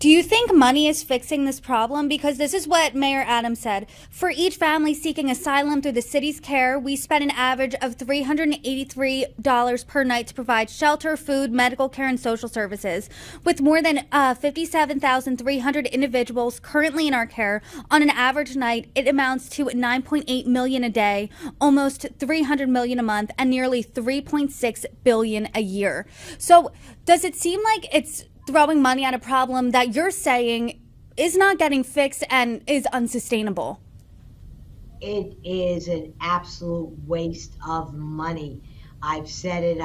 Do you think money is fixing this problem? Because this is what Mayor Adams said. For each family seeking asylum through the city's care, we spend an average of $383 per night to provide shelter, food, medical care, and social services. With more than 57,300 individuals currently in our care, on an average night, it amounts to 9.8 million a day, almost 300 million a month, and nearly 3.6 billion a year. So does it seem like it's throwing money at a problem that you're saying is not getting fixed and is unsustainable? It is an absolute waste of money. I've said it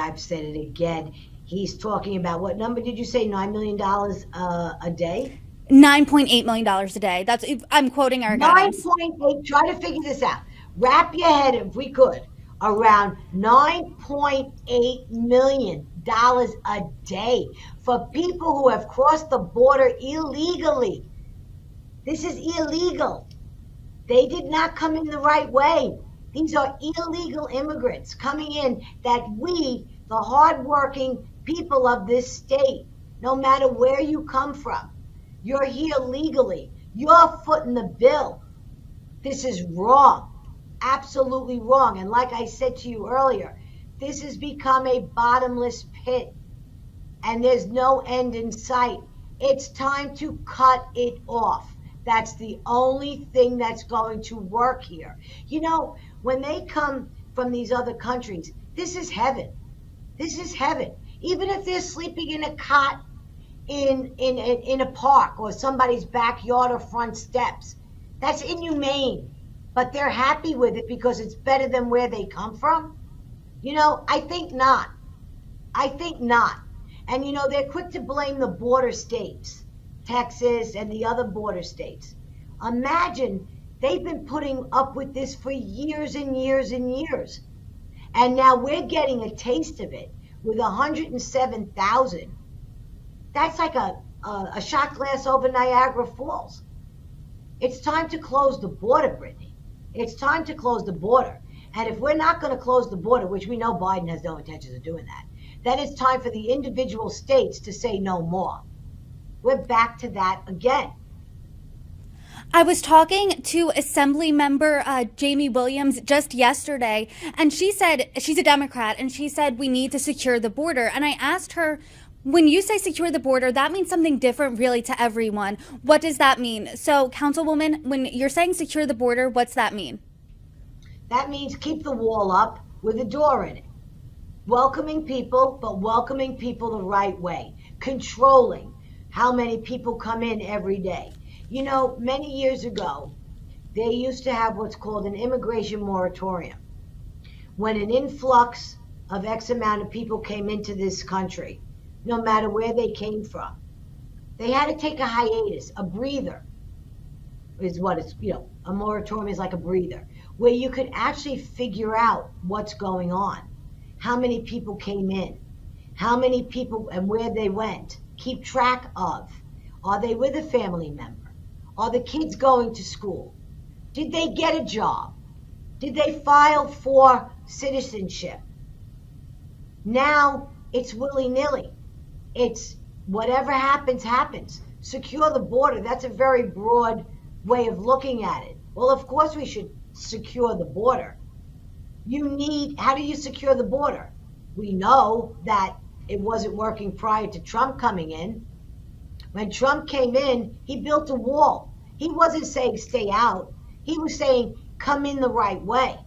again. He's talking about, what number did you say, $9 million a day? $9.8 million a day. That's, I'm quoting our guidance. 9.8, try to figure this out. Wrap your head, if we could, around $9.8 million a day for people who have crossed the border illegally. This is illegal. They did not come in the right way. These are illegal immigrants coming in that we, the hardworking people of this state, no matter where you come from, you're here legally. You're footing the bill. This is wrong. Absolutely wrong. And like I said to you earlier, this has become a bottomless pit, and there's no end in sight. It's time to cut it off. That's the only thing that's going to work here. You know, when they come from these other countries, this is heaven. This is heaven. Even if they're sleeping in a cot in a park or somebody's backyard or front steps, that's inhumane. But they're happy with it because it's better than where they come from. You know, I think not. I think not. And, you know, they're quick to blame the border states, Texas and the other border states. Imagine they've been putting up with this for years and years and years. And now we're getting a taste of it with 107,000. That's like a shot glass over Niagara Falls. It's time to close the border, Brittany. It's time to close the border. And if we're not going to close the border, which we know Biden has no intentions of doing that, then it's time for the individual states to say no more. We're back to that again. I was talking to Assembly Member Jamie Williams just yesterday, and she said, she's a Democrat, and she said we need to secure the border. And I asked her, when you say secure the border, that means something different really to everyone. What does that mean? So, Councilwoman, when you're saying secure the border, what's that mean? That means keep the wall up with a door in it. Welcoming people, but welcoming people the right way. Controlling how many people come in every day. You know, many years ago, they used to have what's called an immigration moratorium. When an influx of X amount of people came into this country, no matter where they came from, they had to take a hiatus, a breather is what it's, you know, a moratorium is like a breather, where you could actually figure out what's going on, how many people came in, how many people and where they went, keep track of, are they with a family member? Are the kids going to school? Did they get a job? Did they file for citizenship? Now it's willy-nilly. It's whatever happens, happens. Secure the border. That's a very broad way of looking at it. Well, of course we should secure the border. How do you secure the border? We know that it wasn't working prior to Trump coming in. When Trump came in, he built a wall. He wasn't saying stay out. He was saying come in the right way.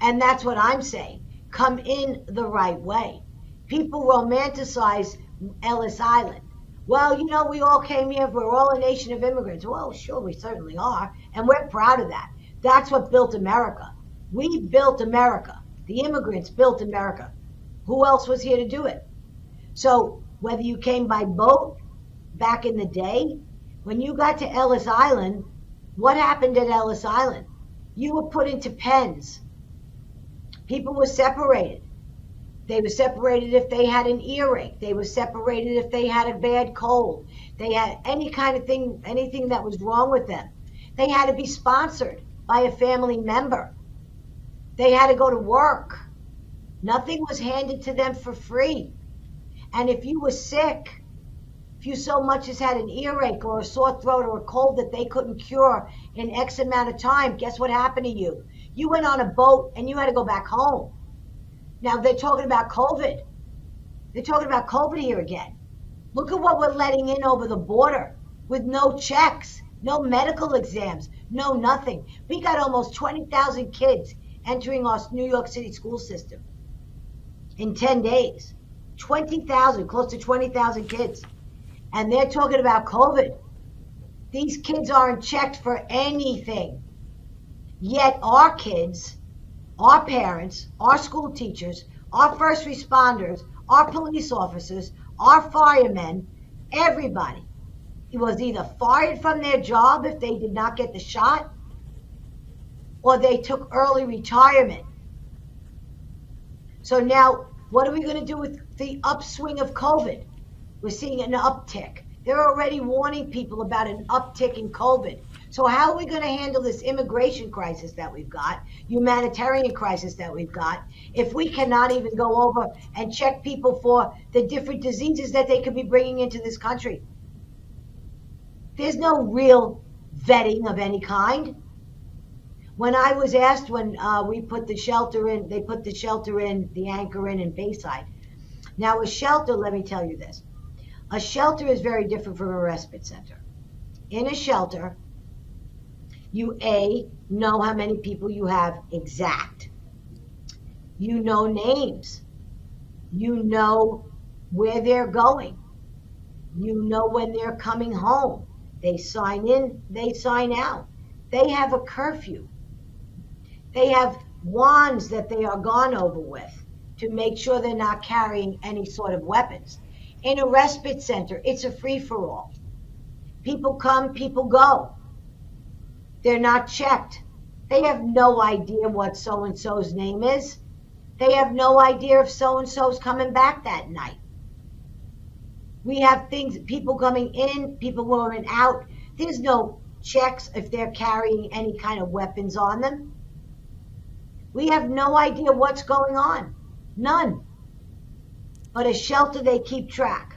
And that's what I'm saying. Come in the right way. People romanticize Ellis Island. Well, you know, we all came here, we're all a nation of immigrants. Well, sure, we certainly are. And we're proud of that. That's what built America. We built America. The immigrants built America. Who else was here to do it? So whether you came by boat back in the day, when you got to Ellis Island, what happened at Ellis Island? You were put into pens. People were separated. They were separated if they had an earache. They were separated if they had a bad cold. They had any kind of thing, anything that was wrong with them. They had to be sponsored by a family member. They had to go to work. Nothing was handed to them for free. And if you were sick, if you so much as had an earache or a sore throat or a cold that they couldn't cure in X amount of time, guess what happened to you? You went on a boat and you had to go back home. Now they're talking about COVID. They're talking about COVID here again. Look at what we're letting in over the border with no checks, no medical exams, no nothing. We got almost 20,000 kids entering our New York City school system in 10 days. 20,000, close to 20,000 kids. And they're talking about COVID. These kids aren't checked for anything. Yet our kids, our parents, our school teachers, our first responders, our police officers, our firemen, everybody was either fired from their job if they did not get the shot, or they took early retirement. So now, what are we going to do with the upswing of COVID? We're seeing an uptick. They're already warning people about an uptick in COVID. So how are we going to handle this immigration crisis that we've got, humanitarian crisis that we've got, if we cannot even go over and check people for the different diseases that they could be bringing into this country? There's no real vetting of any kind. When I was asked when we put the shelter in, they put the shelter in, the anchor in Bayside. Now a shelter, let me tell you this. A shelter is very different from a respite center. In a shelter, you know how many people you have exact. You know names. You know where they're going. You know when they're coming home. They sign in, they sign out. They have a curfew. They have wands that they are gone over with to make sure they're not carrying any sort of weapons. In a respite center, it's a free-for-all. People come, people go. They're not checked. They have no idea what so-and-so's name is. They have no idea if so-and-so's coming back that night. We have things, people coming in, people going out. There's no checks if they're carrying any kind of weapons on them. We have no idea what's going on. None. But a shelter, they keep track.